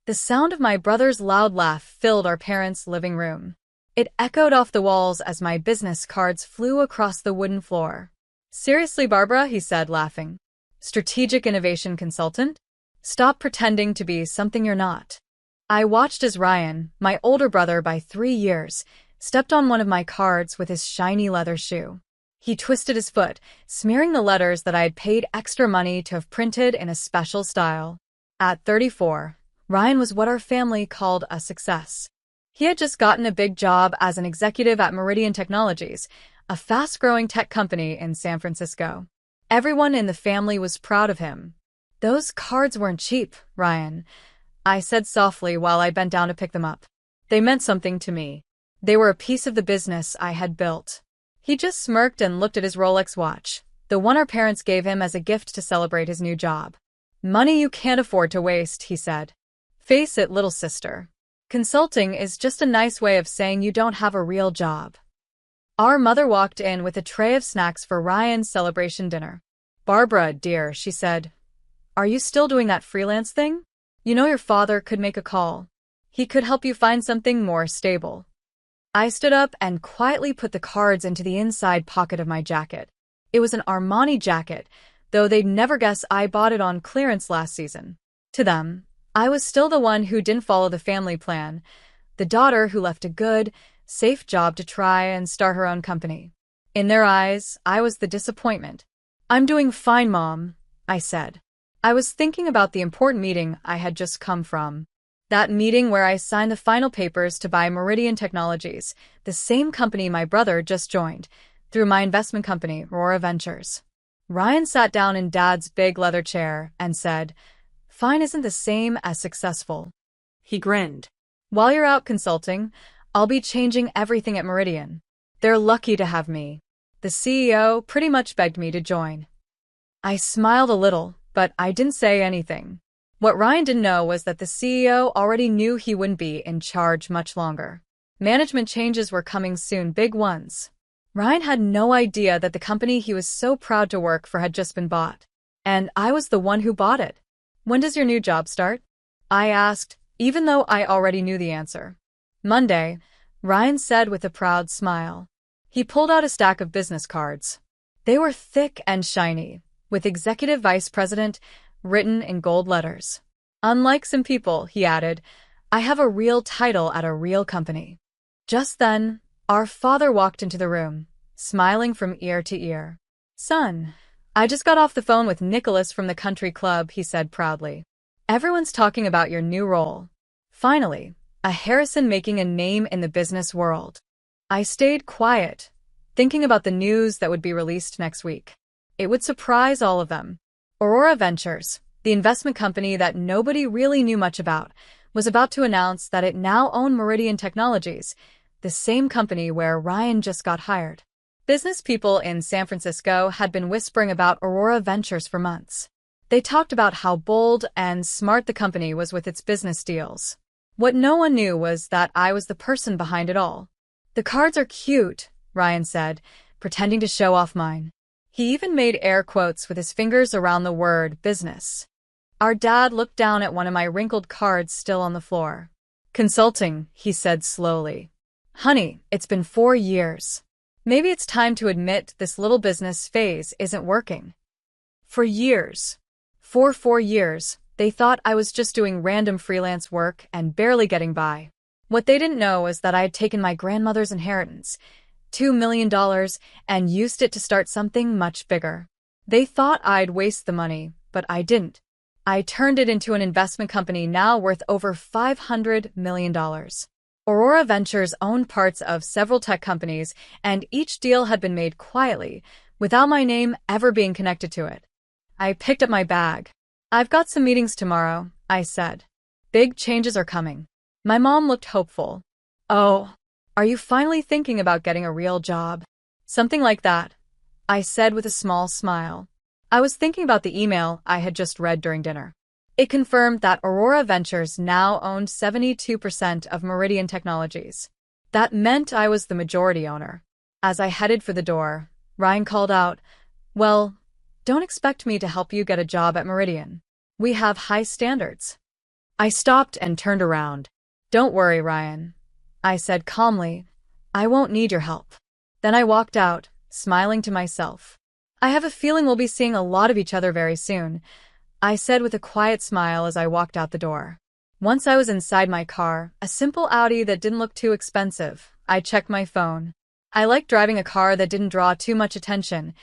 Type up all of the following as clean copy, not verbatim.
The sound of my brother's loud laugh filled our parents' living room. It echoed off the walls as my business cards flew across the wooden floor. "Seriously, Barbara," he said, laughing. "Strategic innovation consultant? Stop pretending to be something you're not." I watched as Ryan, my older brother by 3 years, stepped on one of my cards with his shiny leather shoe. He twisted his foot, smearing the letters that I had paid extra money to have printed in a special style. At 34, Ryan was what our family called a success. He had just gotten a big job as an executive at Meridian Technologies, a fast-growing tech company in San Francisco. Everyone in the family was proud of him. "Those cards weren't cheap, Ryan," I said softly while I bent down to pick them up. "They meant something to me. They were a piece of the business I had built." He just smirked and looked at his Rolex watch, the one our parents gave him as a gift to celebrate his new job. "Money you can't afford to waste," he said. "Face it, little sister. Consulting is just a nice way of saying you don't have a real job." Our mother walked in with a tray of snacks for Ryan's celebration dinner. "Barbara, dear," she said, "are you still doing that freelance thing? You know your father could make a call. He could help you find something more stable." I stood up and quietly put the cards into the inside pocket of my jacket. It was an Armani jacket, though they'd never guess I bought it on clearance last season. To them, I was still the one who didn't follow the family plan, the daughter who left a good, safe job to try and start her own company. In their eyes, I was the disappointment. "I'm doing fine, Mom," I said. I was thinking about the important meeting I had just come from. That meeting where I signed the final papers to buy Meridian Technologies, the same company my brother just joined, through my investment company, Aurora Ventures. Ryan sat down in Dad's big leather chair and said, "Fine isn't the same as successful." He grinned. "While you're out consulting, I'll be changing everything at Meridian. They're lucky to have me." The CEO pretty much begged me to join. I smiled a little, but I didn't say anything. What Ryan didn't know was that the CEO already knew he wouldn't be in charge much longer. Management changes were coming soon, big ones. Ryan had no idea that the company he was so proud to work for had just been bought. And I was the one who bought it. "When does your new job start?" I asked, even though I already knew the answer. "Monday," Ryan said with a proud smile. He pulled out a stack of business cards. They were thick and shiny, with Executive Vice President written in gold letters. "Unlike some people," he added, "I have a real title at a real company." Just then, our father walked into the room, smiling from ear to ear. "Son, I just got off the phone with Nicholas from the country club," he said proudly. "Everyone's talking about your new role. Finally, a Harrison making a name in the business world." I stayed quiet, thinking about the news that would be released next week. It would surprise all of them. Aurora Ventures, the investment company that nobody really knew much about, was about to announce that it now owned Meridian Technologies, the same company where Ryan just got hired. Business people in San Francisco had been whispering about Aurora Ventures for months. They talked about how bold and smart the company was with its business deals. What no one knew was that I was the person behind it all. "The cards are cute," Ryan said, pretending to show off mine. He even made air quotes with his fingers around the word business. Our dad looked down at one of my wrinkled cards still on the floor. "Consulting," he said slowly. "Honey, it's been 4 years. Maybe it's time to admit this little business phase isn't working." For years. For 4 years, they thought I was just doing random freelance work and barely getting by. What they didn't know was that I had taken my grandmother's inheritance, $2 million, and used it to start something much bigger. They thought I'd waste the money, but I didn't. I turned it into an investment company now worth over $500 million. Aurora Ventures owned parts of several tech companies, and each deal had been made quietly, without my name ever being connected to it. I picked up my bag. "I've got some meetings tomorrow," I said. "Big changes are coming." My mom looked hopeful. "Oh, are you finally thinking about getting a real job?" "Something like that," I said with a small smile. I was thinking about the email I had just read during dinner. It confirmed that Aurora Ventures now owned 72% of Meridian Technologies. That meant I was the majority owner. As I headed for the door, Ryan called out, "Well, don't expect me to help you get a job at Meridian. We have high standards." I stopped and turned around. Don't worry, Ryan, I said calmly. I won't need your help. Then I walked out, smiling to myself. I have a feeling we'll be seeing a lot of each other very soon, I said with a quiet smile as I walked out the door. Once I was inside my car, a simple Audi that didn't look too expensive, I checked my phone. I liked driving a car that didn't draw too much attention,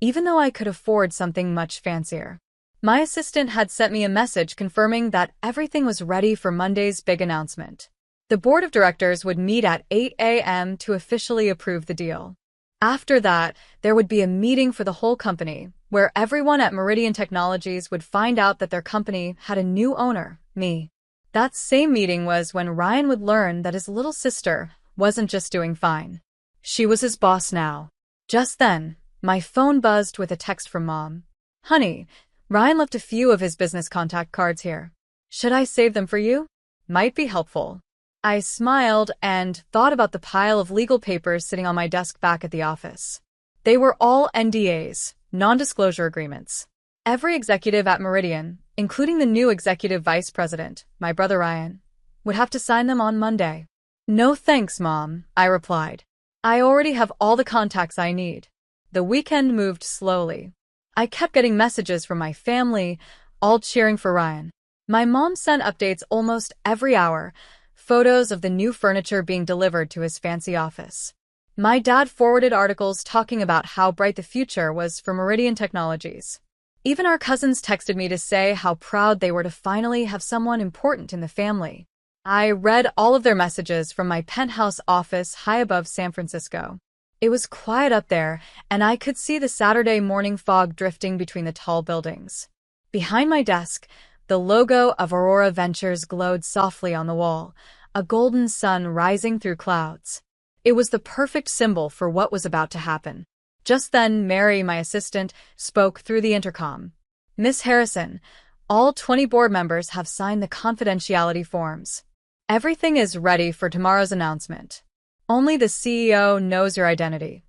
even though I could afford something much fancier. My assistant had sent me a message confirming that everything was ready for Monday's big announcement. The board of directors would meet at 8 a.m. to officially approve the deal. After that, there would be a meeting for the whole company, where everyone at Meridian Technologies would find out that their company had a new owner, me. That same meeting was when Ryan would learn that his little sister wasn't just doing fine. She was his boss now. Just then, my phone buzzed with a text from Mom. Honey, Ryan left a few of his business contact cards here. Should I save them for you? Might be helpful. I smiled and thought about the pile of legal papers sitting on my desk back at the office. They were all NDAs, non-disclosure agreements. Every executive at Meridian, including the new executive vice president, my brother Ryan, would have to sign them on Monday. No thanks, Mom, I replied. I already have all the contacts I need. The weekend moved slowly. I kept getting messages from my family, all cheering for Ryan. My mom sent updates almost every hour, photos of the new furniture being delivered to his fancy office. My dad forwarded articles talking about how bright the future was for Meridian Technologies. Even our cousins texted me to say how proud they were to finally have someone important in the family. I read all of their messages from my penthouse office high above San Francisco. It was quiet up there, and I could see the Saturday morning fog drifting between the tall buildings. Behind my desk, the logo of Aurora Ventures glowed softly on the wall, a golden sun rising through clouds. It was the perfect symbol for what was about to happen. Just then, Mary, my assistant, spoke through the intercom. Miss Harrison, all 20 board members have signed the confidentiality forms. Everything is ready for tomorrow's announcement. Only the CEO knows your identity.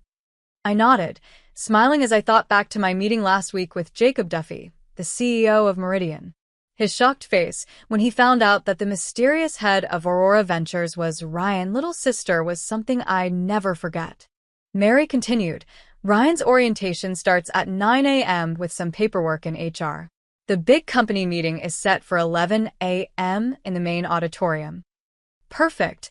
I nodded, smiling as I thought back to my meeting last week with Jacob Duffy, the CEO of Meridian. His shocked face when he found out that the mysterious head of Aurora Ventures was Ryan's little sister was something I'd never forget. Mary continued, Ryan's orientation starts at 9 a.m. with some paperwork in HR. The big company meeting is set for 11 a.m. in the main auditorium. Perfect,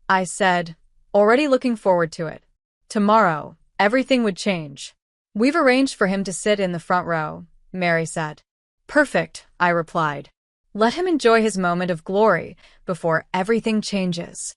I said, already looking forward to it. Tomorrow, everything would change. We've arranged for him to sit in the front row, Mary said. Perfect, I replied. Let him enjoy his moment of glory before everything changes.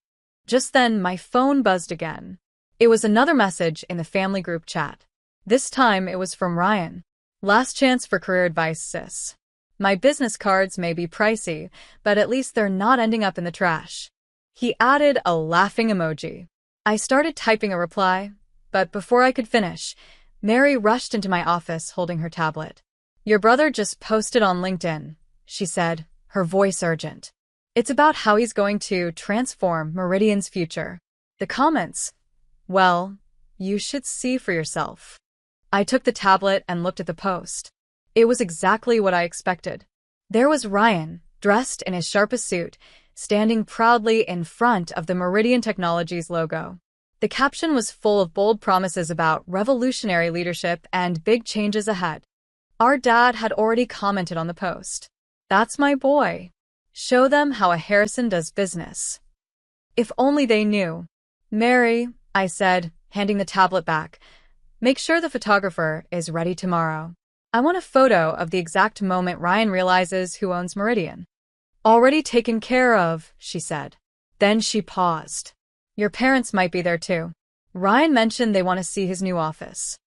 Just then, my phone buzzed again. It was another message in the family group chat. This time, it was from Ryan. Last chance for career advice, sis. My business cards may be pricey, but at least they're not ending up in the trash. He added a laughing emoji. I started typing a reply, but before I could finish, Mary rushed into my office holding her tablet. Your brother just posted on LinkedIn, she said, her voice urgent. It's about how he's going to transform Meridian's future. The comments, well, you should see for yourself. I took the tablet and looked at the post. It was exactly what I expected. There was Ryan, dressed in his sharpest suit, standing proudly in front of the Meridian Technologies logo. The caption was full of bold promises about revolutionary leadership and big changes ahead. Our dad had already commented on the post. That's my boy. Show them how a Harrison does business. If only they knew. Mary, I said, handing the tablet back, make sure the photographer is ready tomorrow. I want a photo of the exact moment Ryan realizes who owns Meridian. Already taken care of, she said. Then she paused. Your parents might be there too. Ryan mentioned they want to see his new office.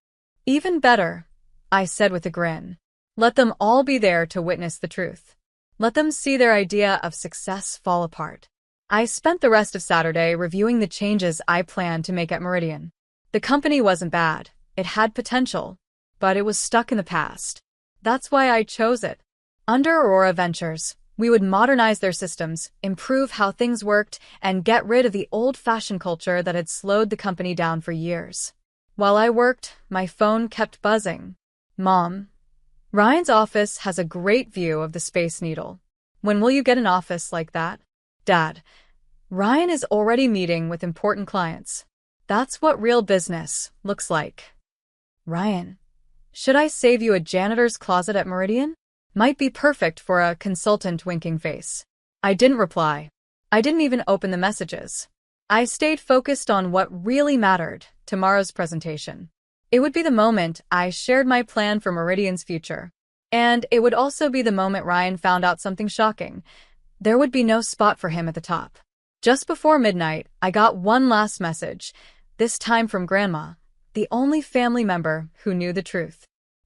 Even better, I said with a grin. Let them all be there to witness the truth. Let them see their idea of success fall apart. I spent the rest of Saturday reviewing the changes I planned to make at Meridian. The company wasn't bad. It had potential, but it was stuck in the past. That's why I chose it. Under Aurora Ventures, we would modernize their systems, improve how things worked, and get rid of the old-fashioned culture that had slowed the company down for years. While I worked, my phone kept buzzing. Mom, Ryan's office has a great view of the Space Needle. When will you get an office like that? Dad, Ryan is already meeting with important clients. That's what real business looks like. Ryan, should I save you a janitor's closet at Meridian? Might be perfect for a consultant winking face. I didn't reply. I didn't even open the messages. I stayed focused on what really mattered, tomorrow's presentation. It would be the moment I shared my plan for Meridian's future. And it would also be the moment Ryan found out something shocking. There would be no spot for him at the top. Just before midnight, I got one last message, this time from Grandma, the only family member who knew the truth.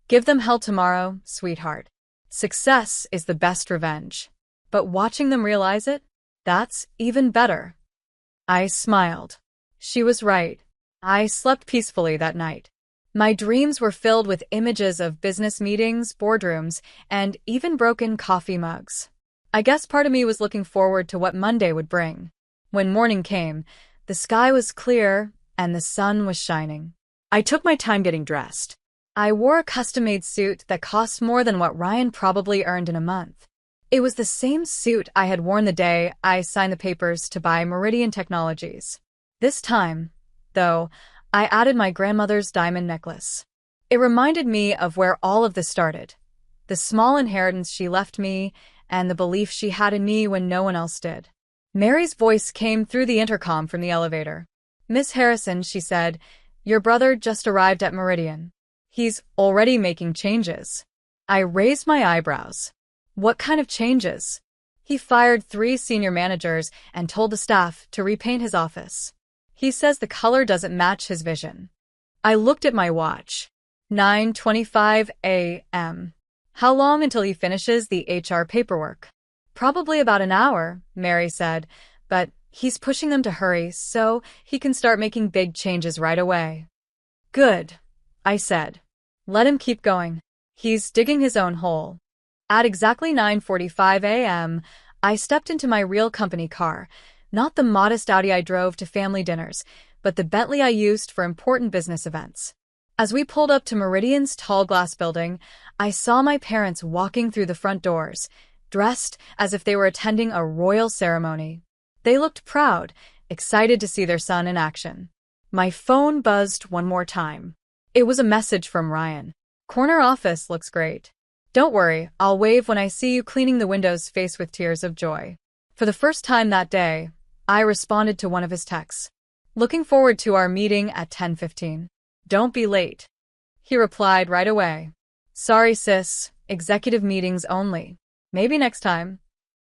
Give them hell tomorrow, sweetheart. Success is the best revenge. But watching them realize it, that's even better. I smiled. She was right. I slept peacefully that night. My dreams were filled with images of business meetings, boardrooms, and even broken coffee mugs. I guess part of me was looking forward to what Monday would bring. When morning came, the sky was clear and the sun was shining. I took my time getting dressed. I wore a custom-made suit that cost more than what Ryan probably earned in a month. It was the same suit I had worn the day I signed the papers to buy Meridian Technologies. This time, though, I added my grandmother's diamond necklace. It reminded me of where all of this started, the small inheritance she left me and the belief she had in me when no one else did. Mary's voice came through the intercom from the elevator. "Miss Harrison," she said, "your brother just arrived at Meridian. He's already making changes." I raised my eyebrows. What kind of changes? He fired 3 senior managers and told the staff to repaint his office. He says the color doesn't match his vision. I looked at my watch. 9:25 a.m. How long until he finishes the HR paperwork? Probably about an hour, Mary said, but he's pushing them to hurry so he can start making big changes right away. Good, I said. Let him keep going. He's digging his own hole. At exactly 9:45 a.m., I stepped into my real company car, not the modest Audi I drove to family dinners, but the Bentley I used for important business events. As we pulled up to Meridian's tall glass building, I saw my parents walking through the front doors, dressed as if they were attending a royal ceremony. They looked proud, excited to see their son in action. My phone buzzed one more time. It was a message from Ryan. "Corner office looks great. Don't worry, I'll wave when I see you cleaning the windows," face with tears of joy. For the first time that day, I responded to one of his texts. "Looking forward to our meeting at 10:15. Don't be late." He replied right away. "Sorry, sis, executive meetings only. Maybe next time."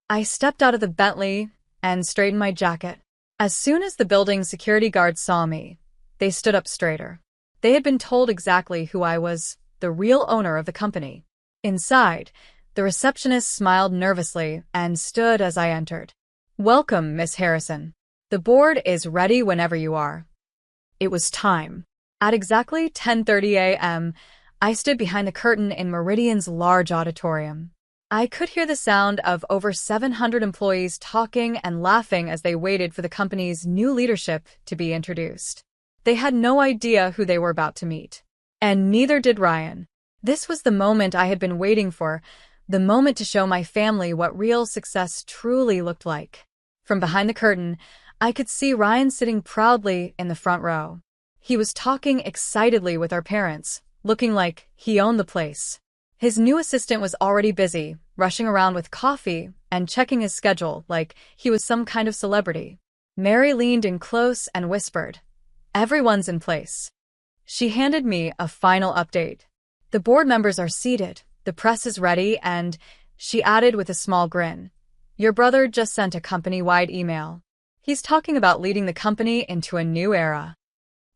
I stepped out of the Bentley and straightened my jacket. As soon as the building security guards saw me, they stood up straighter. They had been told exactly who I was, the real owner of the company. Inside, the receptionist smiled nervously and stood as I entered. "Welcome, Miss Harrison. The board is ready whenever you are." It was time. At exactly 10:30 a.m., I stood behind the curtain in Meridian's large auditorium. I could hear the sound of over 700 employees talking and laughing as they waited for the company's new leadership to be introduced. They had no idea who they were about to meet. And neither did Ryan. This was the moment I had been waiting for, the moment to show my family what real success truly looked like. From behind the curtain, I could see Ryan sitting proudly in the front row. He was talking excitedly with our parents, looking like he owned the place. His new assistant was already busy, rushing around with coffee and checking his schedule like he was some kind of celebrity. Mary leaned in close and whispered, "Everyone's in place." She handed me a final update. "The board members are seated, the press is ready, and," she added with a small grin, "your brother just sent a company-wide email. He's talking about leading the company into a new era."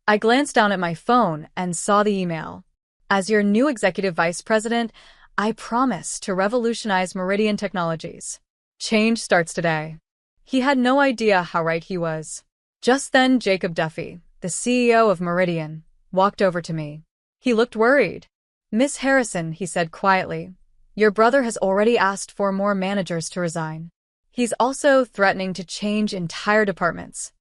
I glanced down at my phone and saw the email. "As your new executive vice president, I promise to revolutionize Meridian Technologies. Change starts today." He had no idea how right he was. Just then, Jacob Duffy, the CEO of Meridian, walked over to me. He looked worried. "Miss Harrison," he said quietly, "your brother has already asked for more managers to resign. He's also threatening to change entire departments."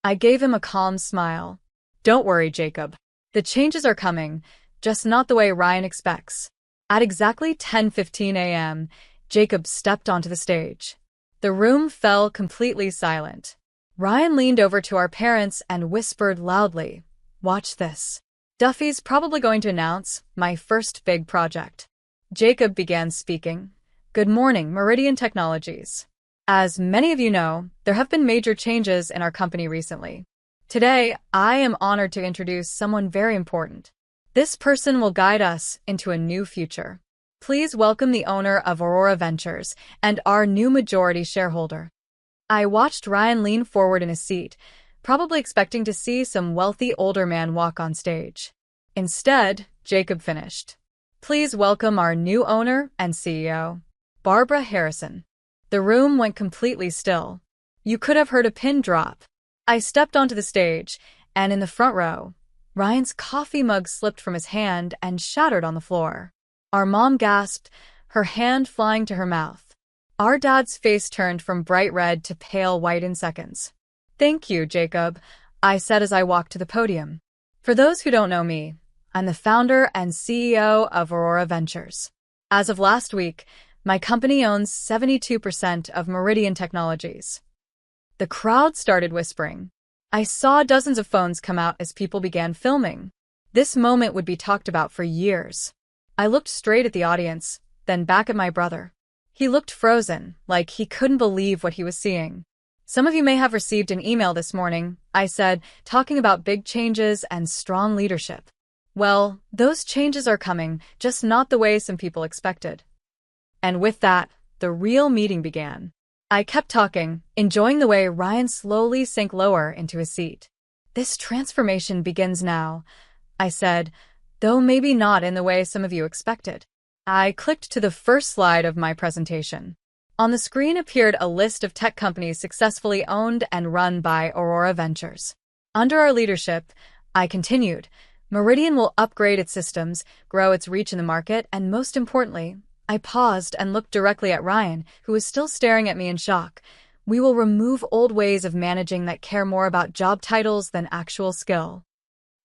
I gave him a calm smile. "Don't worry, Jacob. The changes are coming, just not the way Ryan expects." At exactly 10:15 a.m., Jacob stepped onto the stage. The room fell completely silent. Ryan leaned over to our parents and whispered loudly, "Watch this. Duffy's probably going to announce my first big project." Jacob began speaking. "Good morning, Meridian Technologies. As many of you know, there have been major changes in our company recently. Today, I am honored to introduce someone very important. This person will guide us into a new future. Please welcome the owner of Aurora Ventures and our new majority shareholder." I watched Ryan lean forward in his seat, probably expecting to see some wealthy older man walk on stage. Instead, Jacob finished. "Please welcome our new owner and CEO, Barbara Harrison." The room went completely still. You could have heard a pin drop. I stepped onto the stage, and in the front row, Ryan's coffee mug slipped from his hand and shattered on the floor. Our mom gasped, her hand flying to her mouth. Our dad's face turned from bright red to pale white in seconds. "Thank you, Jacob," I said as I walked to the podium. For those who don't know me, I'm the founder and CEO of Aurora Ventures. As of last week, my company owns 72% of Meridian Technologies. The crowd started whispering. I saw dozens of phones come out as people began filming. This moment would be talked about for years. I looked straight at the audience, then back at my brother. He looked frozen, like he couldn't believe what he was seeing. "Some of you may have received an email this morning," I said, "talking about big changes and strong leadership." Well, those changes are coming, just not the way some people expected. And with that, the real meeting began. I kept talking, enjoying the way Ryan slowly sank lower into his seat. "This transformation begins now," I said, "though maybe not in the way some of you expected." I clicked to the first slide of my presentation. On the screen appeared a list of tech companies successfully owned and run by Aurora Ventures. Under our leadership, I continued, Meridian will upgrade its systems, grow its reach in the market, and most importantly, I paused and looked directly at Ryan, who was still staring at me in shock. "We will remove old ways of managing that care more about job titles than actual skill."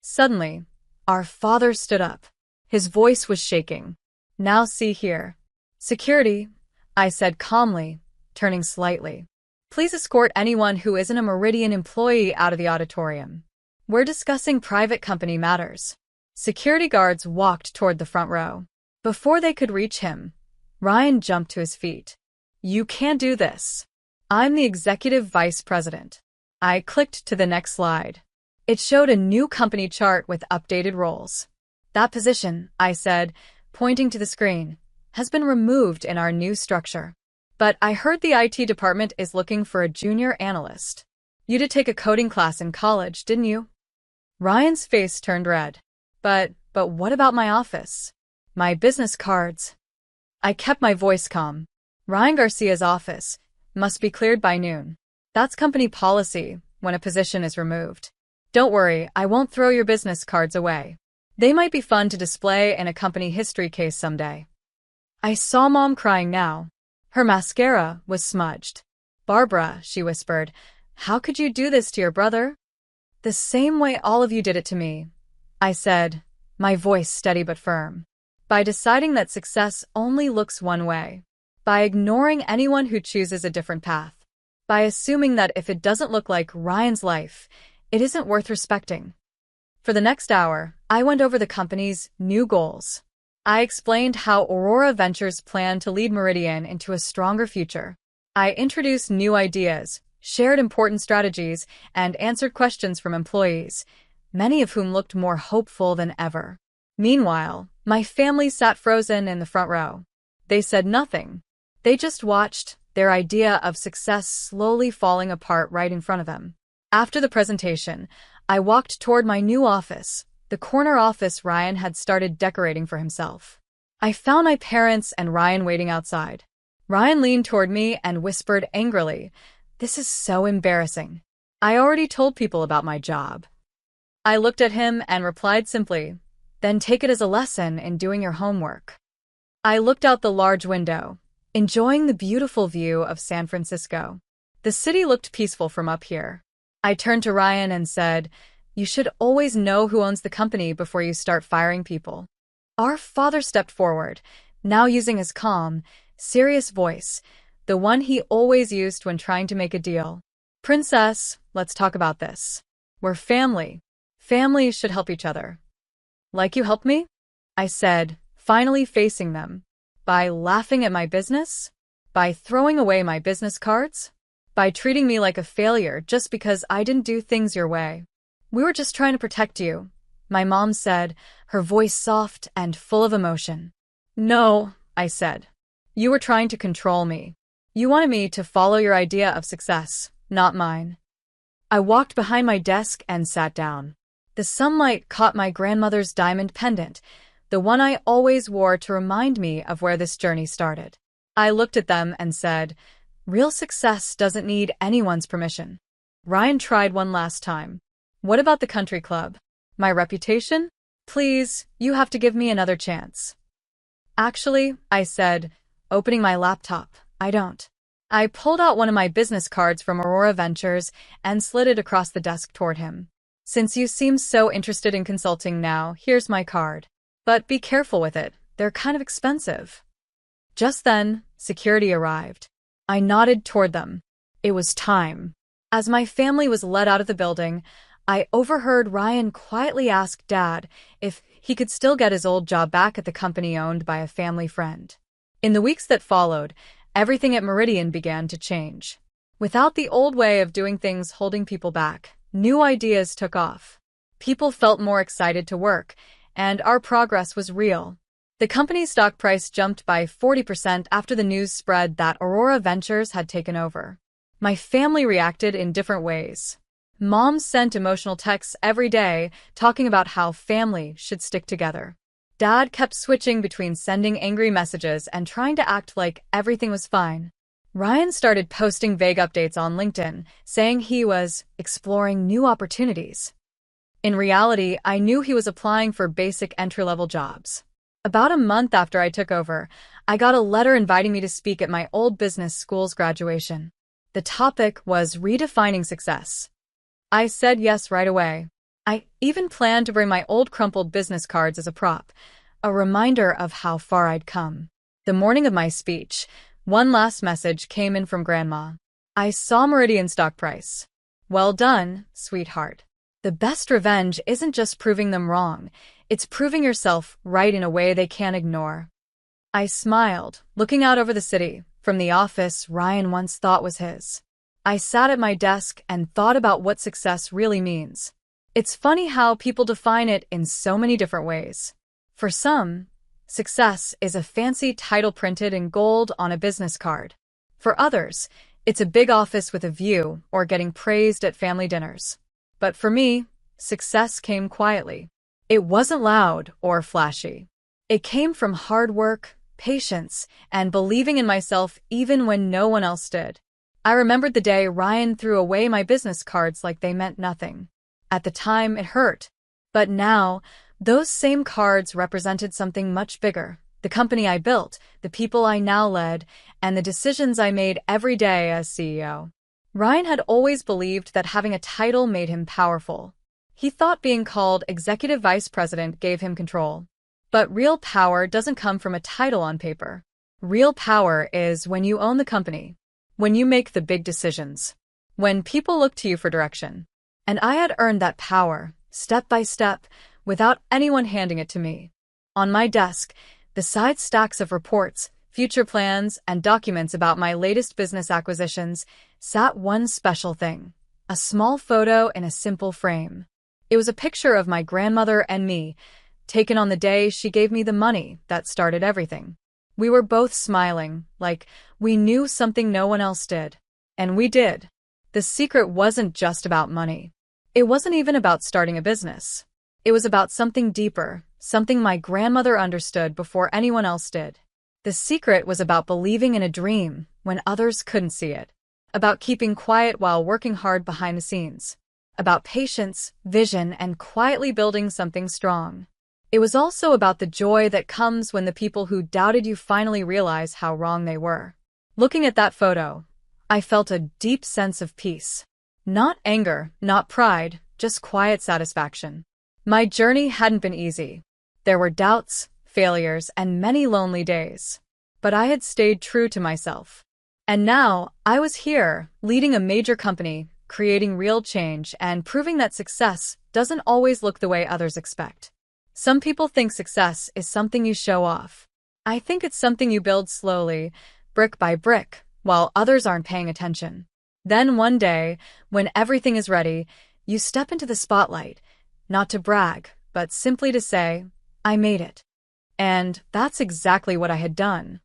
Suddenly, our father stood up. His voice was shaking. "Now see here. Security," I said calmly, turning slightly. "Please escort anyone who isn't a Meridian employee out of the auditorium. We're discussing private company matters." Security guards walked toward the front row. Before they could reach him, Ryan jumped to his feet. "You can't do this. I'm the executive vice president." I clicked to the next slide. It showed a new company chart with updated roles. "That position," I said, pointing to the screen, "has been removed in our new structure. But I heard the IT department is looking for a junior analyst. You did take a coding class in college, didn't you?" Ryan's face turned red. But what about my office? My business cards?" I kept my voice calm. "Ryan Garcia's office must be cleared by noon. That's company policy when a position is removed. Don't worry, I won't throw your business cards away. They might be fun to display in a company history case someday." I saw Mom crying now. Her mascara was smudged. "Barbara," she whispered, "how could you do this to your brother?" "The same way all of you did it to me," I said, my voice steady but firm. "By deciding that success only looks one way. By ignoring anyone who chooses a different path. By assuming that if it doesn't look like Ryan's life, it isn't worth respecting." For the next hour, I went over the company's new goals. I explained how Aurora Ventures planned to lead Meridian into a stronger future. I introduced new ideas, shared important strategies, and answered questions from employees, many of whom looked more hopeful than ever. Meanwhile, my family sat frozen in the front row. They said nothing. They just watched, their idea of success slowly falling apart right in front of them. After the presentation, I walked toward my new office, the corner office Ryan had started decorating for himself. I found my parents and Ryan waiting outside. Ryan leaned toward me and whispered angrily, "This is so embarrassing. I already told people about my job." I looked at him and replied simply, "Then take it as a lesson in doing your homework." I looked out the large window, enjoying the beautiful view of San Francisco. The city looked peaceful from up here. I turned to Ryan and said, "You should always know who owns the company before you start firing people." Our father stepped forward, now using his calm, serious voice, the one he always used when trying to make a deal. "Princess, let's talk about this. We're family. Families should help each other." "Like you helped me?" I said, finally facing them. "By laughing at my business? By throwing away my business cards? By treating me like a failure just because I didn't do things your way?" "We were just trying to protect you," my mom said, her voice soft and full of emotion. "No," I said. "You were trying to control me. You wanted me to follow your idea of success, not mine." I walked behind my desk and sat down. The sunlight caught my grandmother's diamond pendant, the one I always wore to remind me of where this journey started. I looked at them and said, "Real success doesn't need anyone's permission." "Ryan tried one last time. What about the country club? My reputation? Please, you have to give me another chance." "Actually," I said, opening my laptop, "I don't." I pulled out one of my business cards from Aurora Ventures and slid it across the desk toward him. "Since you seem so interested in consulting now, here's my card. But be careful with it, they're kind of expensive." Just then, security arrived. I nodded toward them. It was time. As my family was led out of the building, I overheard Ryan quietly ask Dad if he could still get his old job back at the company owned by a family friend. In the weeks that followed, everything at Meridian began to change. Without the old way of doing things holding people back, new ideas took off. People felt more excited to work, and our progress was real. The company's stock price jumped by 40% after the news spread that Aurora Ventures had taken over. My family reacted in different ways. Mom sent emotional texts every day talking about how family should stick together. Dad kept switching between sending angry messages and trying to act like everything was fine. Ryan started posting vague updates on LinkedIn, saying he was exploring new opportunities. In reality, I knew he was applying for basic entry-level jobs. About a month after I took over, I got a letter inviting me to speak at my old business school's graduation. The topic was redefining success. I said yes right away. I even planned to bring my old crumpled business cards as a prop, a reminder of how far I'd come. The morning of my speech, one last message came in from Grandma. "I saw Meridian stock price. Well done, sweetheart. The best revenge isn't just proving them wrong, it's proving yourself right in a way they can't ignore." I smiled, looking out over the city, from the office Ryan once thought was his. I sat at my desk and thought about what success really means. It's funny how people define it in so many different ways. For some, success is a fancy title printed in gold on a business card. For others, it's a big office with a view or getting praised at family dinners. But for me, success came quietly. It wasn't loud or flashy. It came from hard work, patience, and believing in myself even when no one else did. I remembered the day Ryan threw away my business cards like they meant nothing. At the time, it hurt. But now, those same cards represented something much bigger. The company I built, the people I now led, and the decisions I made every day as CEO. Ryan had always believed that having a title made him powerful. He thought being called executive vice president gave him control. But real power doesn't come from a title on paper. Real power is when you own the company, when you make the big decisions, when people look to you for direction. And I had earned that power, step by step, without anyone handing it to me. On my desk, beside stacks of reports, future plans, and documents about my latest business acquisitions, sat one special thing, a small photo in a simple frame. It was a picture of my grandmother and me, taken on the day she gave me the money that started everything. We were both smiling, like we knew something no one else did. And we did. The secret wasn't just about money. It wasn't even about starting a business. It was about something deeper, something my grandmother understood before anyone else did. The secret was about believing in a dream when others couldn't see it, about keeping quiet while working hard behind the scenes, about patience, vision, and quietly building something strong. It was also about the joy that comes when the people who doubted you finally realize how wrong they were. Looking at that photo, I felt a deep sense of peace. Not anger, not pride, just quiet satisfaction. My journey hadn't been easy. There were doubts, failures, and many lonely days. but I had stayed true to myself. And now, I was here, leading a major company, creating real change, and proving that success doesn't always look the way others expect. Some people think success is something you show off. I think it's something you build slowly, brick by brick, while others aren't paying attention. Then one day, when everything is ready, you step into the spotlight, not to brag, but simply to say, I made it. And that's exactly what I had done.